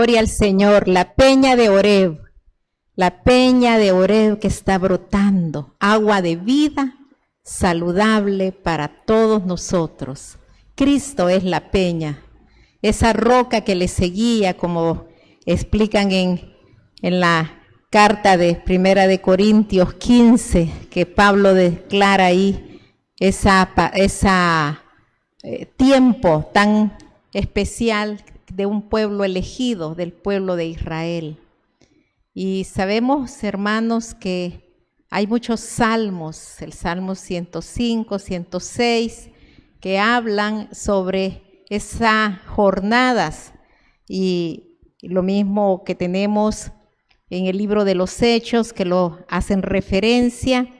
Gloria al Señor, la peña de Oreb que está brotando, agua de vida saludable para todos nosotros. Cristo es la peña, esa roca que le seguía, como explican en la carta de Primera de Corintios 15, que Pablo declara ahí, tiempo tan especial de un pueblo elegido, del pueblo de Israel. Y sabemos, hermanos, que hay muchos salmos, el Salmo 105, 106, que hablan sobre esas jornadas, y lo mismo que tenemos en el libro de los Hechos, que lo hacen referencia.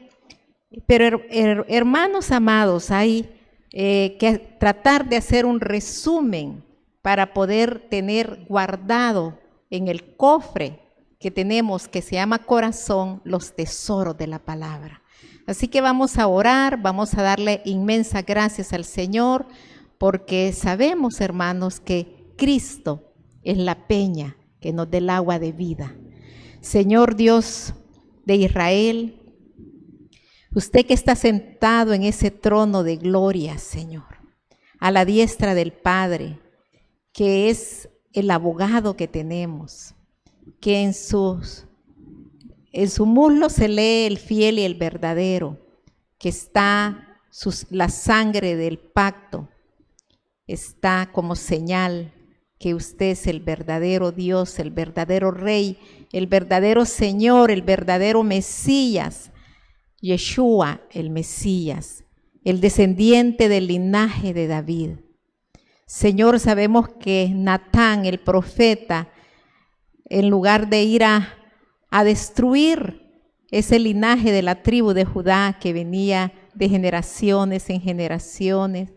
Pero hermanos amados, hay que tratar de hacer un resumen para poder tener guardado en el cofre que tenemos, que se llama corazón, los tesoros de la palabra. Así que vamos a orar, vamos a darle inmensas gracias al Señor, porque sabemos, hermanos, que Cristo es la peña que nos da el agua de vida. Señor Dios de Israel, usted que está sentado en ese trono de gloria, Señor, a la diestra del Padre, que es el abogado que tenemos, que en su muslo se lee el fiel y el verdadero, que está la sangre del pacto, está como señal que usted es el verdadero Dios, el verdadero Rey, el verdadero Señor, el verdadero Mesías, Yeshua, el Mesías, el descendiente del linaje de David. Señor, sabemos que Natán, el profeta, en lugar de ir a destruir ese linaje de la tribu de Judá que venía de generaciones en generaciones,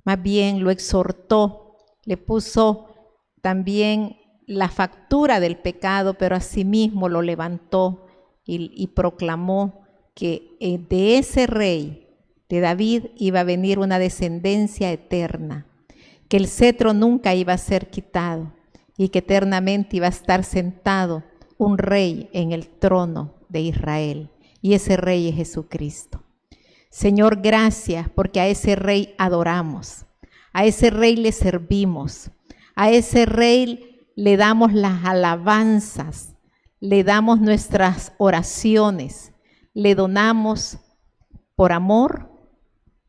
más bien lo exhortó, le puso también la factura del pecado, pero asimismo lo levantó y proclamó que de ese rey, de David, iba a venir una descendencia eterna, que el cetro nunca iba a ser quitado y que eternamente iba a estar sentado un rey en el trono de Israel, y ese rey es Jesucristo. Señor, gracias, porque a ese rey adoramos, a ese rey le servimos, a ese rey le damos las alabanzas, le damos nuestras oraciones, le donamos por amor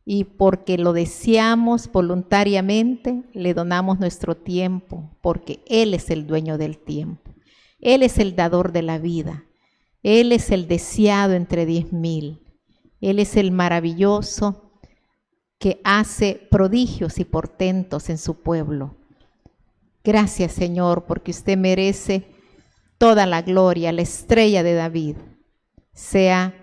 y porque lo deseamos voluntariamente, le donamos nuestro tiempo, porque Él es el dueño del tiempo. Él es el dador de la vida. Él es el deseado entre 10,000. Él es el maravilloso que hace prodigios y portentos en su pueblo. Gracias, Señor, porque usted merece toda la gloria, la estrella de David. Sea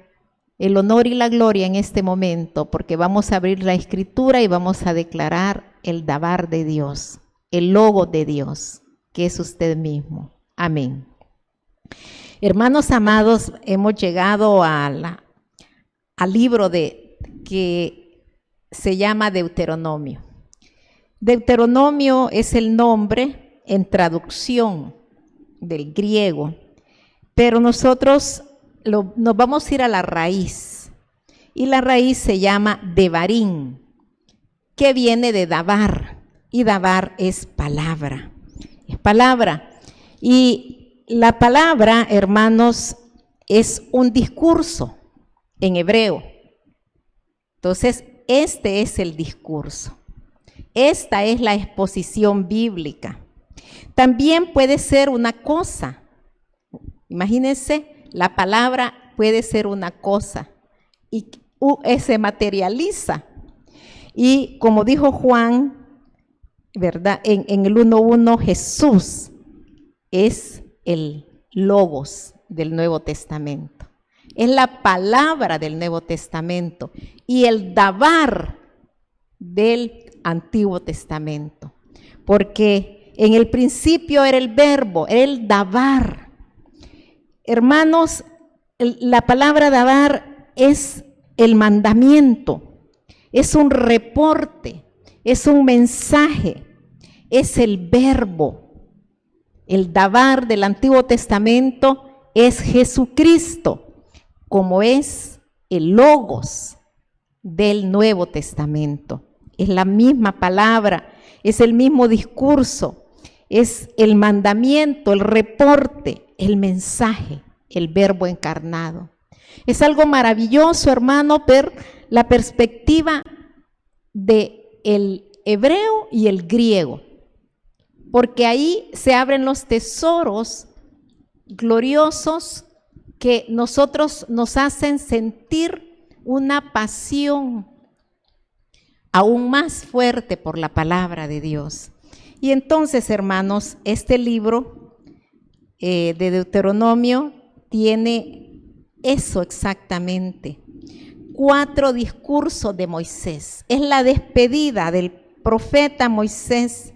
el honor y la gloria en este momento, porque vamos a abrir la Escritura y vamos a declarar el Dabar de Dios, el logo de Dios, que es usted mismo. Amén. Hermanos amados, hemos llegado al libro que se llama Deuteronomio. Deuteronomio es el nombre en traducción del griego, pero nosotros nos vamos a ir a la raíz, y la raíz se llama Devarim, que viene de Dabar, y Dabar es palabra, y la palabra, hermanos, es un discurso en hebreo. Entonces, este es el discurso. Esta es la exposición bíblica. También puede ser una cosa. Imagínense, la palabra puede ser una cosa y se materializa. Y como dijo Juan, ¿verdad? En el 1:1, Jesús es el logos del Nuevo Testamento. Es la palabra del Nuevo Testamento y el dabar del Antiguo Testamento. Porque en el principio era el verbo, era el dabar. Hermanos, la palabra dabar es el mandamiento, es un reporte, es un mensaje, es el verbo. El Dabar del Antiguo Testamento es Jesucristo, como es el Logos del Nuevo Testamento. Es la misma palabra, es el mismo discurso, es el mandamiento, el reporte, el mensaje, el Verbo encarnado. Es algo maravilloso, hermano, ver la perspectiva del hebreo y el griego, porque ahí se abren los tesoros gloriosos que nosotros nos hacen sentir una pasión aún más fuerte por la palabra de Dios. Y entonces, hermanos, este libro de Deuteronomio tiene eso exactamente. 4 discursos de Moisés. Es la despedida del profeta Moisés.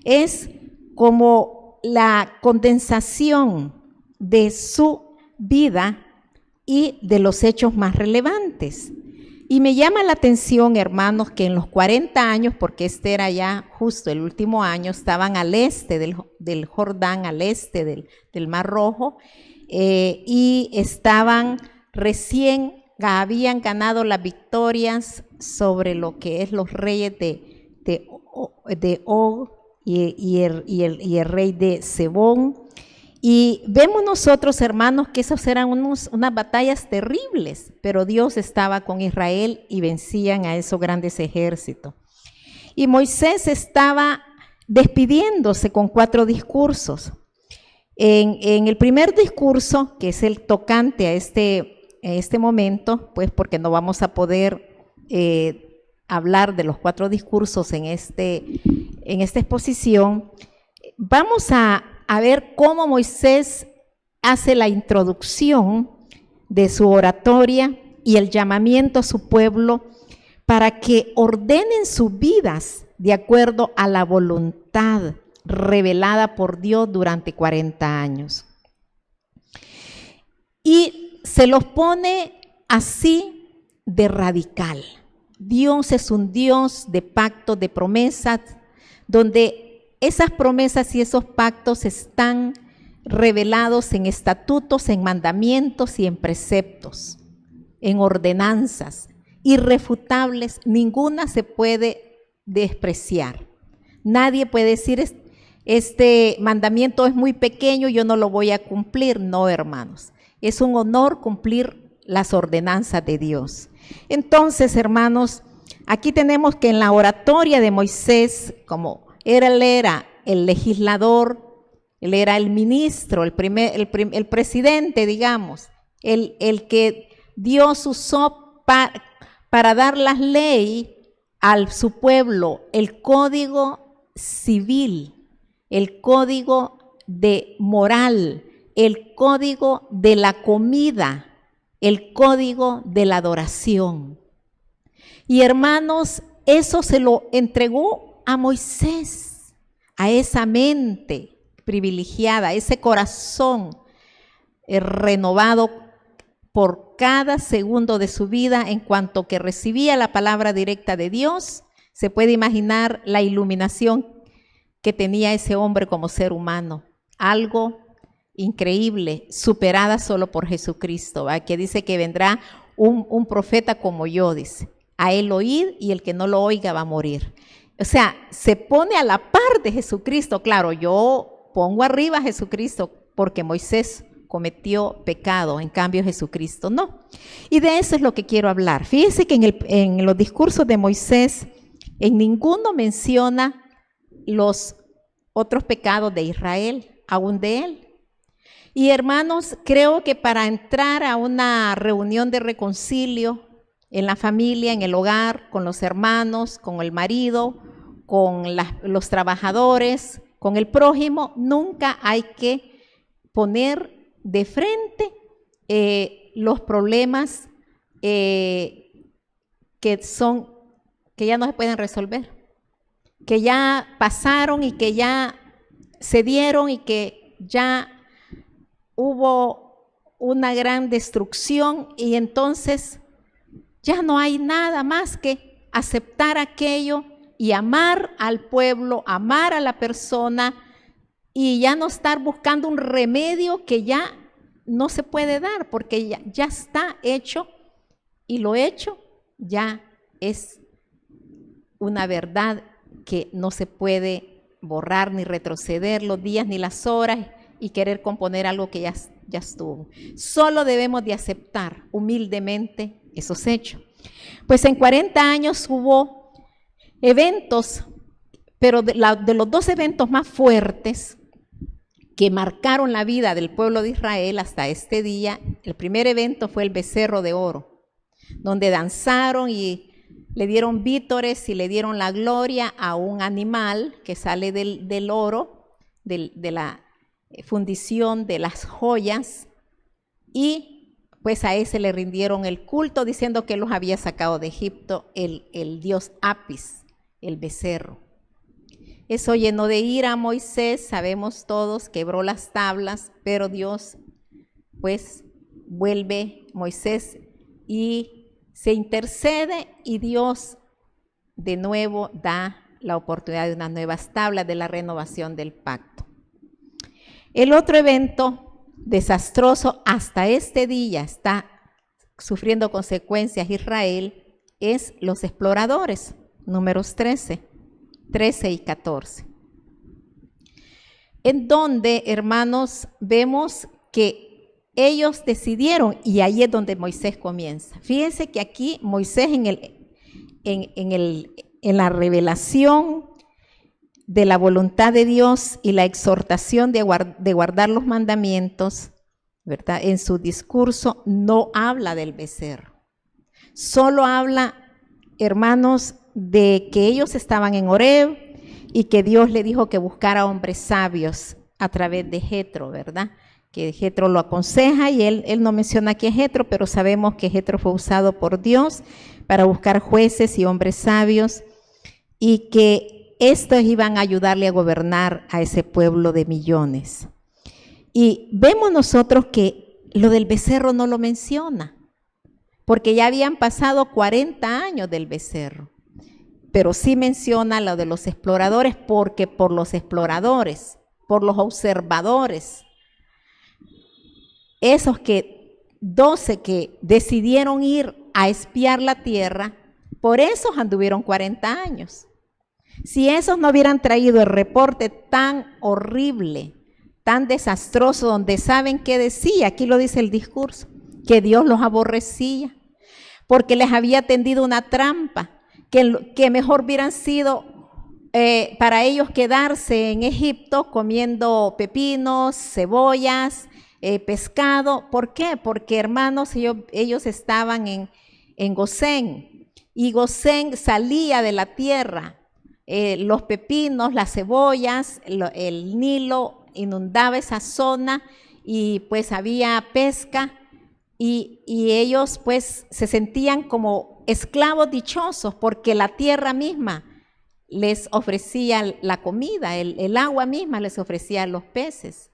Es como la condensación de su vida y de los hechos más relevantes. Y me llama la atención, hermanos, que en los 40 años, porque este era ya justo el último año, estaban al este del Jordán, al este del Mar Rojo, y estaban recién, habían ganado las victorias sobre lo que es los reyes de Og y el rey de Sebón. Y vemos nosotros, hermanos, que esos eran unas batallas terribles, pero Dios estaba con Israel y vencían a esos grandes ejércitos. Y Moisés estaba despidiéndose con 4 discursos. En el primer discurso, que es el tocante a este momento, pues porque no vamos a poder hablar de los 4 discursos en esta exposición, vamos a ver cómo Moisés hace la introducción de su oratoria y el llamamiento a su pueblo para que ordenen sus vidas de acuerdo a la voluntad revelada por Dios durante 40 años. Y se los pone así de radical. Dios es un Dios de pactos, de promesas, donde esas promesas y esos pactos están revelados en estatutos, en mandamientos y en preceptos, en ordenanzas irrefutables. Ninguna se puede despreciar. Nadie puede decir, este mandamiento es muy pequeño, yo no lo voy a cumplir. No, hermanos, es un honor cumplir las ordenanzas de Dios. Entonces, hermanos, aquí tenemos que en la oratoria de Moisés, como él era el legislador, él era el ministro, el presidente, digamos, el que Dios usó para dar las leyes a su pueblo, el código civil, el código de moral, el código de la comida, el código de la adoración. Y hermanos, eso se lo entregó a Moisés, a esa mente privilegiada, a ese corazón renovado por cada segundo de su vida en cuanto que recibía la palabra directa de Dios. Se puede imaginar la iluminación que tenía ese hombre como ser humano, algo increíble, superada solo por Jesucristo, ¿va? Que dice que vendrá un profeta como yo, dice, a él oír y el que no lo oiga va a morir. O sea, se pone a la par de Jesucristo. Claro, yo pongo arriba a Jesucristo porque Moisés cometió pecado, en cambio Jesucristo no. Y de eso es lo que quiero hablar. Fíjense que en los discursos de Moisés, en ninguno menciona los otros pecados de Israel, aún de él. Y hermanos, creo que para entrar a una reunión de reconcilio en la familia, en el hogar, con los hermanos, con el marido, con los trabajadores, con el prójimo, nunca hay que poner de frente los problemas que ya no se pueden resolver, que ya pasaron y que ya se dieron y que ya hubo una gran destrucción y entonces ya no hay nada más que aceptar aquello y amar al pueblo, amar a la persona y ya no estar buscando un remedio que ya no se puede dar, porque ya está hecho, y lo hecho ya es una verdad que no se puede borrar ni retroceder los días ni las horas y querer componer algo que ya estuvo. Solo debemos de aceptar humildemente esos hechos. Pues en 40 años hubo eventos, pero de los dos eventos más fuertes que marcaron la vida del pueblo de Israel hasta este día, el primer evento fue el becerro de oro, donde danzaron y le dieron vítores y le dieron la gloria a un animal que sale del oro, de la fundición de las joyas, y pues a ese le rindieron el culto diciendo que los había sacado de Egipto el dios Apis, el becerro. Eso llenó de ira a Moisés, sabemos todos, quebró las tablas, pero Dios pues vuelve Moisés y se intercede, y Dios de nuevo da la oportunidad de unas nuevas tablas, de la renovación del pacto. El otro evento desastroso hasta este día está sufriendo consecuencias Israel, es los exploradores, números 13 y 14. En donde, hermanos, vemos que ellos decidieron, y ahí es donde Moisés comienza. Fíjense que aquí Moisés en la revelación de la voluntad de Dios y la exhortación de guardar los mandamientos, ¿verdad? En su discurso no habla del becerro. Solo habla, hermanos, de que ellos estaban en Horeb y que Dios le dijo que buscara hombres sabios a través de Jetro, ¿verdad? Que Jetro lo aconseja, y él no menciona aquí a Jetro, pero sabemos que Jetro fue usado por Dios para buscar jueces y hombres sabios, y que estos iban a ayudarle a gobernar a ese pueblo de millones. Y vemos nosotros que lo del becerro no lo menciona, porque ya habían pasado 40 años del becerro, pero sí menciona lo de los exploradores, porque por los exploradores, por los observadores, esos 12 que decidieron ir a espiar la tierra, por esos anduvieron 40 años. Si esos no hubieran traído el reporte tan horrible, tan desastroso, donde saben qué decía, aquí lo dice el discurso, que Dios los aborrecía, porque les había tendido una trampa, que mejor hubieran sido para ellos quedarse en Egipto comiendo pepinos, cebollas, pescado. ¿Por qué? Porque, hermanos, ellos estaban en Gosén, y Gosén salía de la tierra, los pepinos, las cebollas, el Nilo inundaba esa zona, y pues había pesca, y ellos pues se sentían como esclavos dichosos, porque la tierra misma les ofrecía la comida, el agua misma les ofrecía los peces.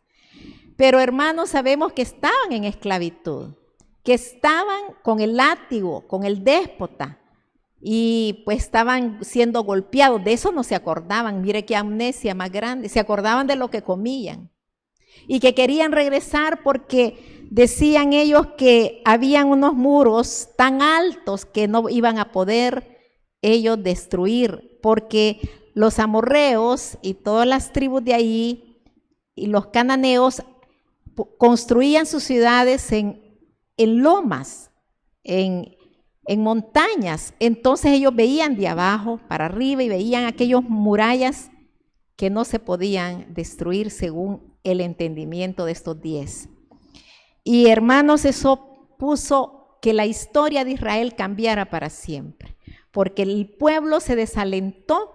Pero, hermanos, sabemos que estaban en esclavitud, que estaban con el látigo, con el déspota, y pues estaban siendo golpeados. De eso no se acordaban, mire qué amnesia más grande, se acordaban de lo que comían, y que querían regresar porque decían ellos que habían unos muros tan altos que no iban a poder ellos destruir, porque los amorreos y todas las tribus de ahí y los cananeos construían sus ciudades en lomas, en montañas. Entonces ellos veían de abajo para arriba y veían aquellas murallas que no se podían destruir según el entendimiento de estos 10. Y, hermanos, eso puso que la historia de Israel cambiara para siempre, porque el pueblo se desalentó,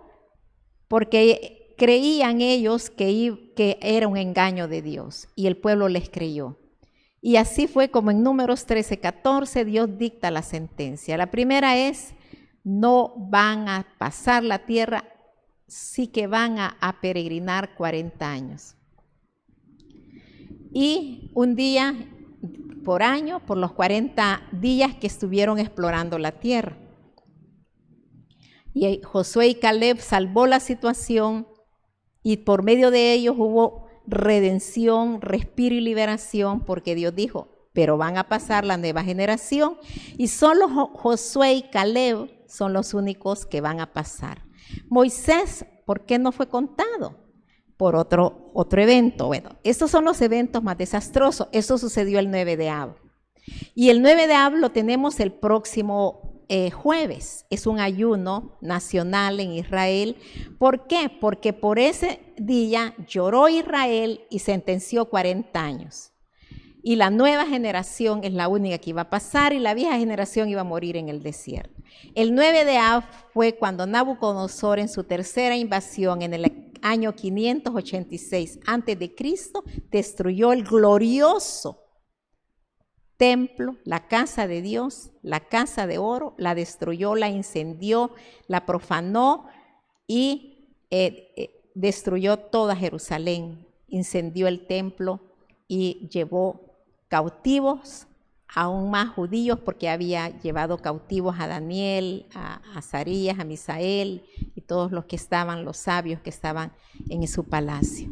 porque creían ellos que era un engaño de Dios, y el pueblo les creyó. Y así fue como en Números 13:14 Dios dicta la sentencia. La primera es: no van a pasar la tierra, sí que van a peregrinar 40 años. Y un día por año, por los 40 días que estuvieron explorando la tierra. Y Josué y Caleb salvó la situación, y por medio de ellos hubo redención, respiro y liberación, porque Dios dijo, pero van a pasar la nueva generación y solo Josué y Caleb son los únicos que van a pasar. Moisés, ¿por qué no fue contado? Por otro evento. Bueno, estos son los eventos más desastrosos. Eso sucedió el 9 de Av. Y el 9 de Av lo tenemos el próximo jueves. Es un ayuno nacional en Israel. ¿Por qué? Porque por ese día lloró Israel y sentenció 40 años. Y la nueva generación es la única que iba a pasar y la vieja generación iba a morir en el desierto. El 9 de Av fue cuando Nabucodonosor en su tercera invasión en el año 586 a.C. destruyó el glorioso templo, la casa de Dios, la casa de oro, la destruyó, la incendió, la profanó y destruyó toda Jerusalén, incendió el templo y llevó cautivos aún más judíos, porque había llevado cautivos a Daniel, a Azarías, a Misael y todos los que estaban, los sabios que estaban en su palacio.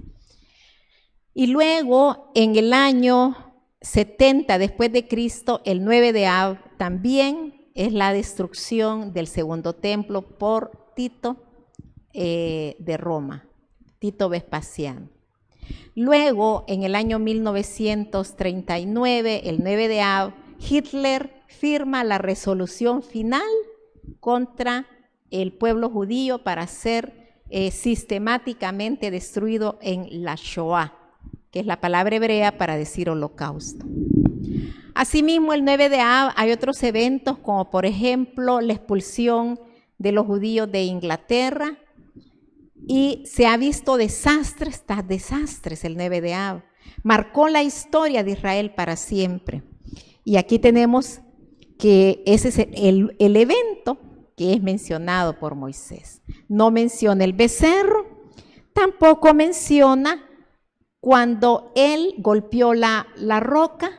Y luego en el año 70 después de Cristo, el 9 de Av también es la destrucción del segundo templo por Tito de Roma, Tito Vespasiano. Luego, en el año 1939, el 9 de Av, Hitler firma la resolución final contra el pueblo judío para ser sistemáticamente destruido en la Shoah, que es la palabra hebrea para decir holocausto. Asimismo, el 9 de Av hay otros eventos, como por ejemplo la expulsión de los judíos de Inglaterra, y se ha visto desastres tras desastres el 9 de Av. Marcó la historia de Israel para siempre. Y aquí tenemos que ese es el evento que es mencionado por Moisés. No menciona el becerro, tampoco menciona cuando él golpeó la roca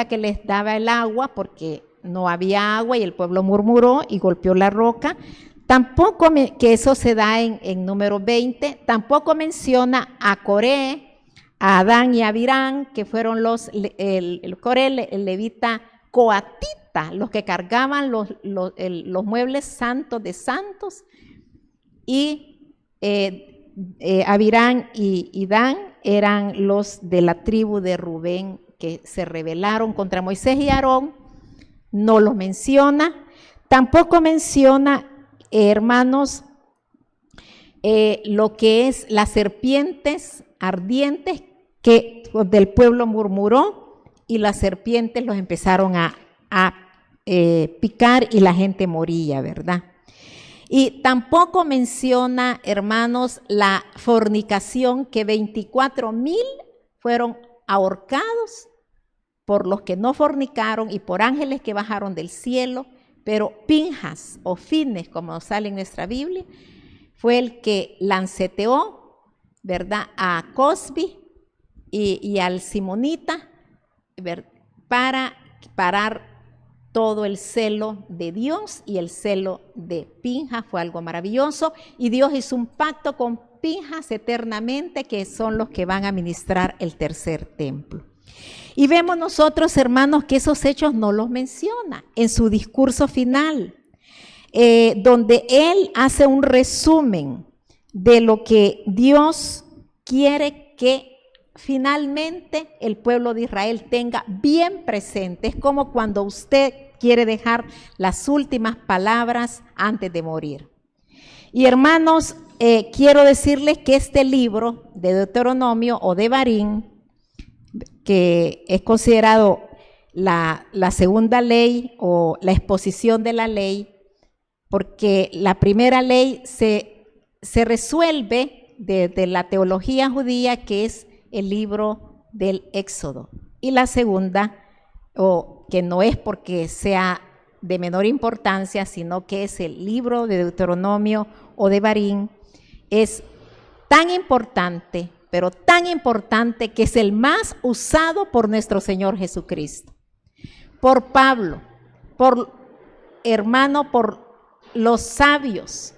que les daba el agua, porque no había agua y el pueblo murmuró y golpeó la roca. Tampoco, que eso se da en número 20, tampoco menciona a Coré, a Adán y a Abirán, que fueron Coré, el levita coatita, los que cargaban los muebles santos de santos, y Abirán y Dan eran los de la tribu de Rubén que se rebelaron contra Moisés y Aarón. No los menciona. Tampoco menciona, hermanos, lo que es las serpientes ardientes que del pueblo murmuró y las serpientes los empezaron a picar y la gente moría, ¿verdad? Y tampoco menciona, hermanos, la fornicación, que 24,000 fueron ahorcados por los que no fornicaron y por ángeles que bajaron del cielo. Pero Pinjas o Fines, como sale en nuestra Biblia, fue el que lanceteó, ¿verdad?, a Cosbi y al Simonita, para parar todo el celo de Dios, y el celo de Pinjas fue algo maravilloso, y Dios hizo un pacto con Pinjas eternamente, que son los que van a administrar el tercer templo. Y vemos nosotros, hermanos, que esos hechos no los menciona en su discurso final, donde él hace un resumen de lo que Dios quiere que finalmente el pueblo de Israel tenga bien presente. Es como cuando usted quiere dejar las últimas palabras antes de morir. Y hermanos, quiero decirles que este libro de Deuteronomio o de Barín, que es considerado la segunda ley o la exposición de la ley, porque la primera ley se resuelve de la teología judía, que es el libro del Éxodo, y la segunda, que no es porque sea de menor importancia, sino que es el libro de Deuteronomio o de Barín, es tan importante, pero tan importante, que es el más usado por nuestro Señor Jesucristo, por Pablo, por los sabios.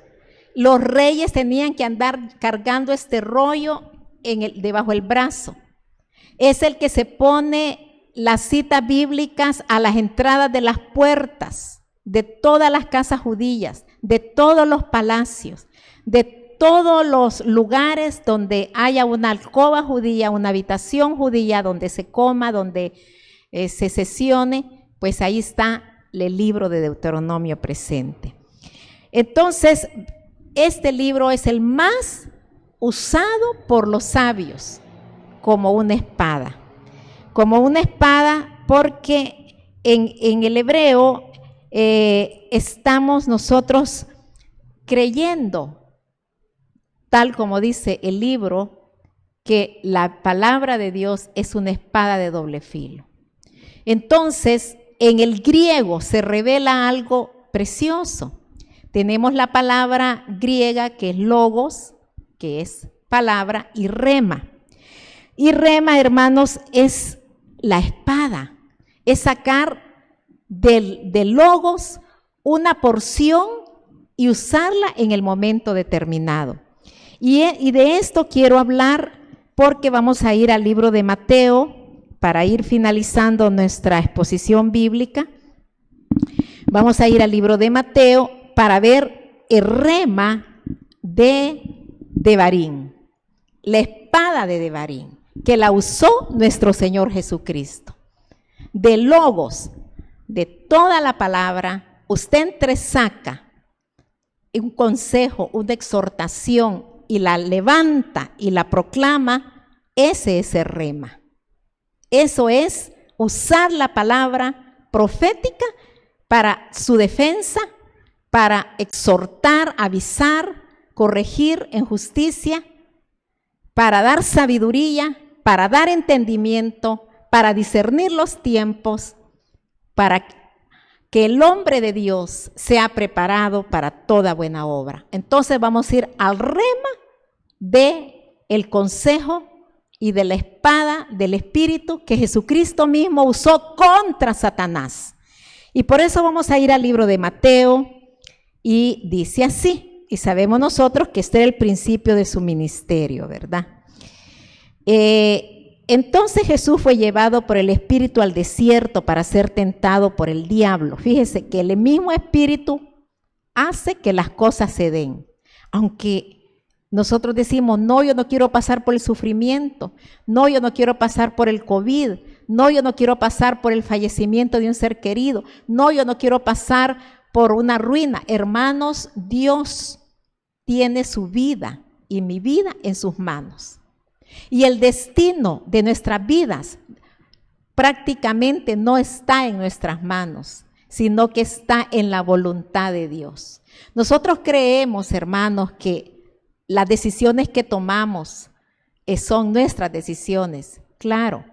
Los reyes tenían que andar cargando este rollo debajo del brazo. Es el que se pone las citas bíblicas a las entradas de las puertas de todas las casas judías, de todos los palacios, de todos los lugares donde haya una alcoba judía, una habitación judía, donde se coma, donde se sesione, pues ahí está el libro de Deuteronomio presente. Entonces, este libro es el más usado por los sabios como una espada porque en el hebreo estamos nosotros creyendo, tal como dice el libro, que la palabra de Dios es una espada de doble filo. Entonces, en el griego se revela algo precioso. Tenemos la palabra griega que es logos, que es palabra, y rema. Y rema, hermanos, es la espada, es sacar del logos una porción y usarla en el momento determinado. Y de esto quiero hablar porque vamos a ir al libro de Mateo para ir finalizando nuestra exposición bíblica. Vamos a ir al libro de Mateo para ver el rema de Devarim, la espada de Devarim, que la usó nuestro Señor Jesucristo. De logos, de toda la palabra, usted entresaca un consejo, una exhortación y la levanta y la proclama, ese es el rema. Eso es usar la palabra profética para su defensa, para exhortar, avisar, corregir en justicia, para dar sabiduría, para dar entendimiento, para discernir los tiempos, para que el hombre de Dios sea preparado para toda buena obra. Entonces vamos a ir al rema del consejo y de la espada del Espíritu que Jesucristo mismo usó contra Satanás. Y por eso vamos a ir al libro de Mateo y dice así, y sabemos nosotros que este era el principio de su ministerio, ¿verdad? Entonces Jesús fue llevado por el Espíritu al desierto para ser tentado por el diablo. Fíjese que el mismo Espíritu hace que las cosas se den. Aunque nosotros decimos, no, yo no quiero pasar por el sufrimiento, no, yo no quiero pasar por el COVID, no, yo no quiero pasar por el fallecimiento de un ser querido, no, yo no quiero pasar por una ruina. Hermanos, Dios tiene su vida y mi vida en sus manos. Y el destino de nuestras vidas prácticamente no está en nuestras manos, sino que está en la voluntad de Dios. Nosotros creemos, hermanos, que las decisiones que tomamos son nuestras decisiones, claro,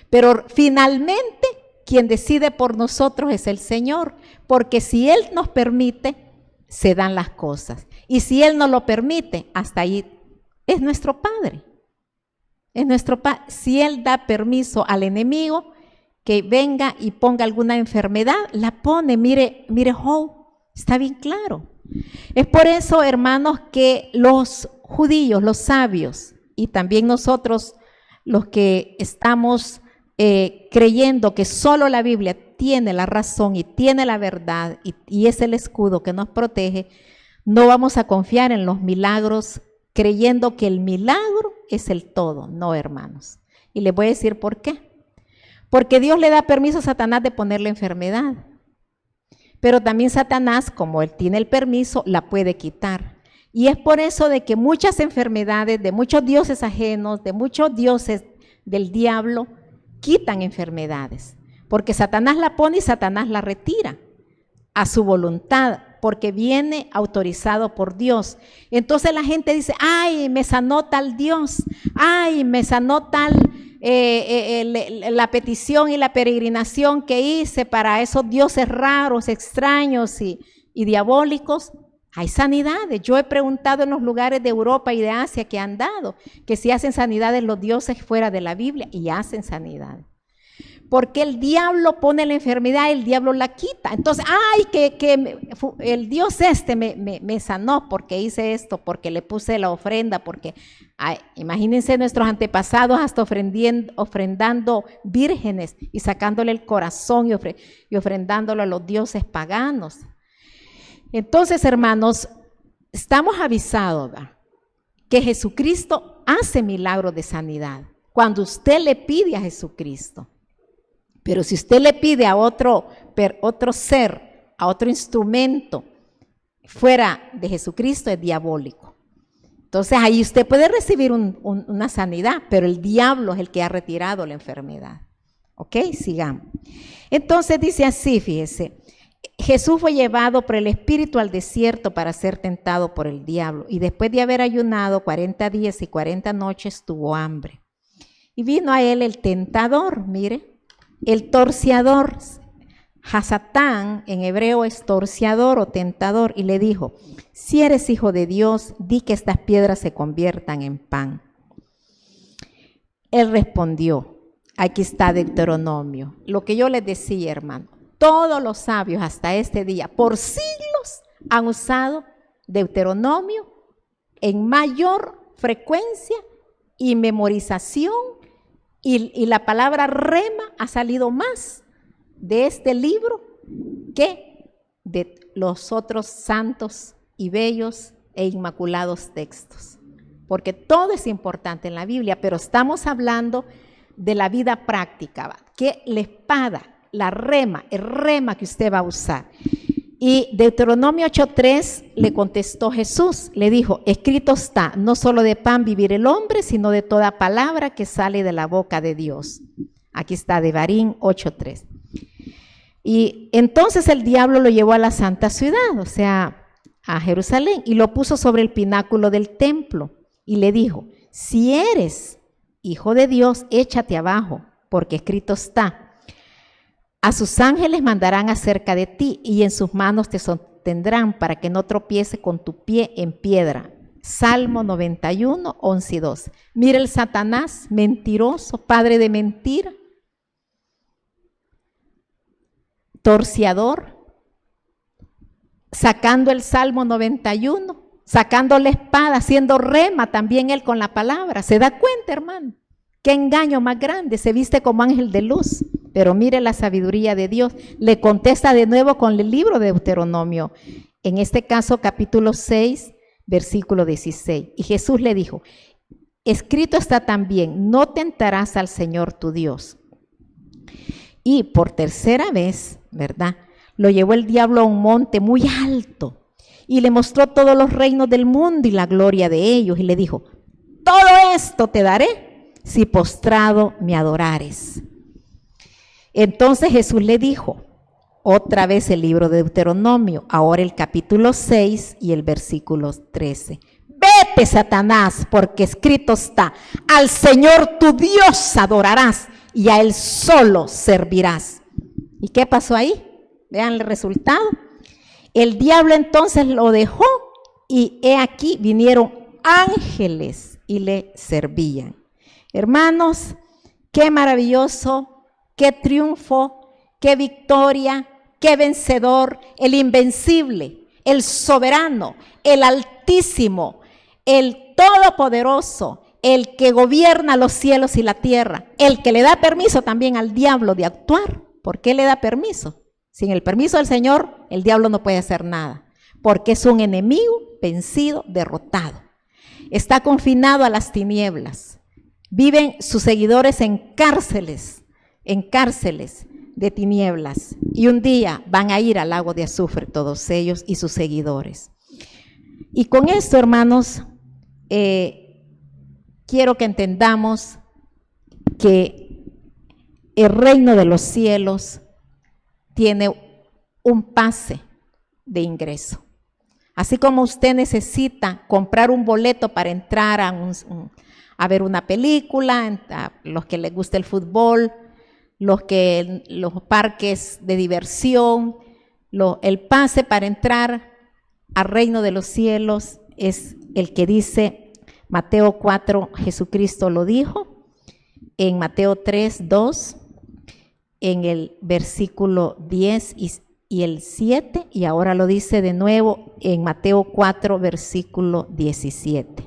pero finalmente quien decide por nosotros es el Señor, porque si Él nos permite, se dan las cosas, y si Él no lo permite, hasta ahí es nuestro Padre. Es nuestro Padre. Si Él da permiso al enemigo que venga y ponga alguna enfermedad, la pone, mire, está bien claro. Es por eso, hermanos, que los judíos, los sabios, y también nosotros los que estamos creyendo que solo la Biblia tiene la razón y tiene la verdad y es el escudo que nos protege, no vamos a confiar en los milagros creyendo que el milagro es el todo. No, hermanos. Y les voy a decir por qué. Porque Dios le da permiso a Satanás de ponerle enfermedad. Pero también Satanás, como él tiene el permiso, la puede quitar. Y es por eso de que muchas enfermedades, de muchos dioses ajenos, de muchos dioses del diablo, quitan enfermedades. Porque Satanás la pone y Satanás la retira a su voluntad, porque viene autorizado por Dios. Entonces la gente dice, ay, me sanó tal Dios, ay, me sanó tal la petición y la peregrinación que hice para esos dioses raros, extraños y diabólicos. Hay sanidades. Yo he preguntado en los lugares de Europa y de Asia que han dado, que si hacen sanidades los dioses fuera de la Biblia, y hacen sanidades. Porque el diablo pone la enfermedad, el diablo la quita. Entonces, ay, el Dios me sanó porque hice esto, porque le puse la ofrenda, porque, ay, imagínense nuestros antepasados hasta ofrendando vírgenes y sacándole el corazón y ofrendándolo a los dioses paganos. Entonces, hermanos, estamos avisados, ¿verdad?, que Jesucristo hace milagros de sanidad cuando usted le pide a Jesucristo. Pero si usted le pide a otro ser, a otro instrumento fuera de Jesucristo, es diabólico. Entonces ahí usted puede recibir una sanidad, pero el diablo es el que ha retirado la enfermedad. ¿Ok? Sigamos. Entonces dice así, fíjese, Jesús fue llevado por el Espíritu al desierto para ser tentado por el diablo, y después de haber ayunado 40 días y 40 noches tuvo hambre. Y vino a él el tentador, mire, el torciador, Hasatán en hebreo es torciador o tentador, y le dijo: si eres hijo de Dios, di que estas piedras se conviertan en pan. Él respondió, aquí está Deuteronomio, lo que yo les decía, hermano, todos los sabios hasta este día, por siglos, han usado Deuteronomio en mayor frecuencia y memorización, y la palabra rema ha salido más de este libro que de los otros santos y bellos e inmaculados textos, porque todo es importante en la Biblia, pero estamos hablando de la vida práctica, que la espada, la rema, el rema que usted va a usar. Y Deuteronomio 8:3 le contestó Jesús, le dijo: escrito está, no solo de pan vivir el hombre, sino de toda palabra que sale de la boca de Dios. Aquí está Devarim 8:3. Y entonces el diablo lo llevó a la santa ciudad, o sea, a Jerusalén, y lo puso sobre el pináculo del templo y le dijo: si eres hijo de Dios, échate abajo, porque escrito está, a sus ángeles mandarán acerca de ti y en sus manos te sostendrán para que no tropiece con tu pie en piedra. Salmo 91, 11 y 12. Mira el Satanás, mentiroso, padre de mentira, torciador, sacando el Salmo 91, sacando la espada, haciendo rema también él con la palabra. ¿Se da cuenta, hermano? Qué engaño más grande, se viste como ángel de luz. Pero mire la sabiduría de Dios, le contesta de nuevo con el libro de Deuteronomio, en este caso capítulo 6, versículo 16. Y Jesús le dijo: escrito está también, no tentarás al Señor tu Dios. Y por tercera vez, ¿verdad?, lo llevó el diablo a un monte muy alto y le mostró todos los reinos del mundo y la gloria de ellos, y le dijo: todo esto te daré si postrado me adorares. Entonces Jesús le dijo, otra vez el libro de Deuteronomio, ahora el capítulo 6 y el versículo 13. Vete, Satanás, porque escrito está, al Señor tu Dios adorarás y a Él solo servirás. ¿Y qué pasó ahí? Vean el resultado. El diablo entonces lo dejó y he aquí vinieron ángeles y le servían. Hermanos, qué maravilloso, qué triunfo, qué victoria, qué vencedor, el invencible, el soberano, el altísimo, el todopoderoso, el que gobierna los cielos y la tierra, el que le da permiso también al diablo de actuar. ¿Por qué le da permiso? Sin el permiso del Señor, el diablo no puede hacer nada, porque es un enemigo vencido, derrotado. Está confinado a las tinieblas. Viven sus seguidores en cárceles de tinieblas, y un día van a ir al lago de azufre todos ellos y sus seguidores. Y con esto, hermanos, quiero que entendamos que el reino de los cielos tiene un pase de ingreso. Así como usted necesita comprar un boleto para entrar a ver una película, a los que les gusta el fútbol, los parques de diversión, el pase para entrar al reino de los cielos es el que dice Mateo 4, Jesucristo lo dijo, en Mateo 3, 2, en el versículo 10 y el 7, y ahora lo dice de nuevo en Mateo 4, versículo 17.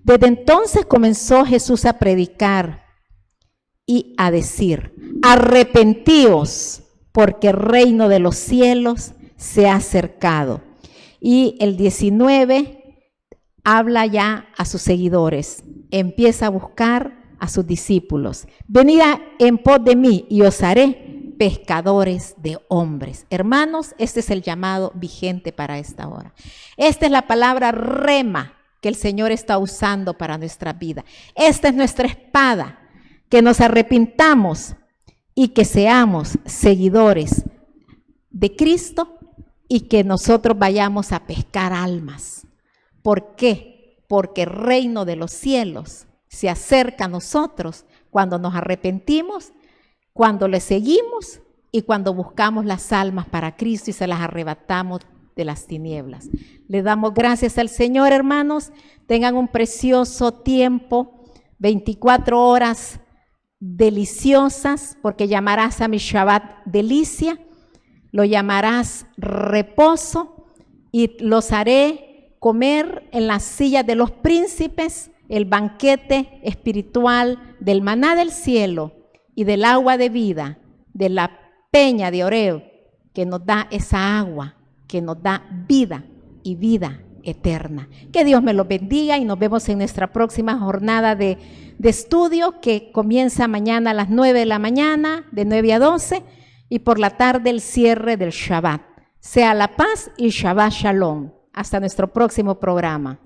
Desde entonces comenzó Jesús a predicar y a decir: arrepentíos, porque el reino de los cielos se ha acercado. Y el 19 habla ya a sus seguidores, empieza a buscar a sus discípulos. Venid en pos de mí y os haré pescadores de hombres. Hermanos, este es el llamado vigente para esta hora. Esta es la palabra rema que el Señor está usando para nuestra vida. Esta es nuestra espada, que nos arrepintamos y que seamos seguidores de Cristo y que nosotros vayamos a pescar almas. ¿Por qué? Porque el reino de los cielos se acerca a nosotros cuando nos arrepentimos, cuando le seguimos y cuando buscamos las almas para Cristo y se las arrebatamos de las tinieblas. Le damos gracias al Señor, hermanos. Tengan un precioso tiempo, 24 horas deliciosas, porque llamarás a mi Shabbat delicia, lo llamarás reposo, y los haré comer en la silla de los príncipes, el banquete espiritual del maná del cielo y del agua de vida, de la peña de Oreb, que nos da esa agua, que nos da vida y vida eterna. Que Dios me los bendiga y nos vemos en nuestra próxima jornada de estudio, que comienza mañana a las 9 de la mañana, de 9 a 12, y por la tarde el cierre del Shabbat. Sea la paz y Shabbat Shalom. Hasta nuestro próximo programa.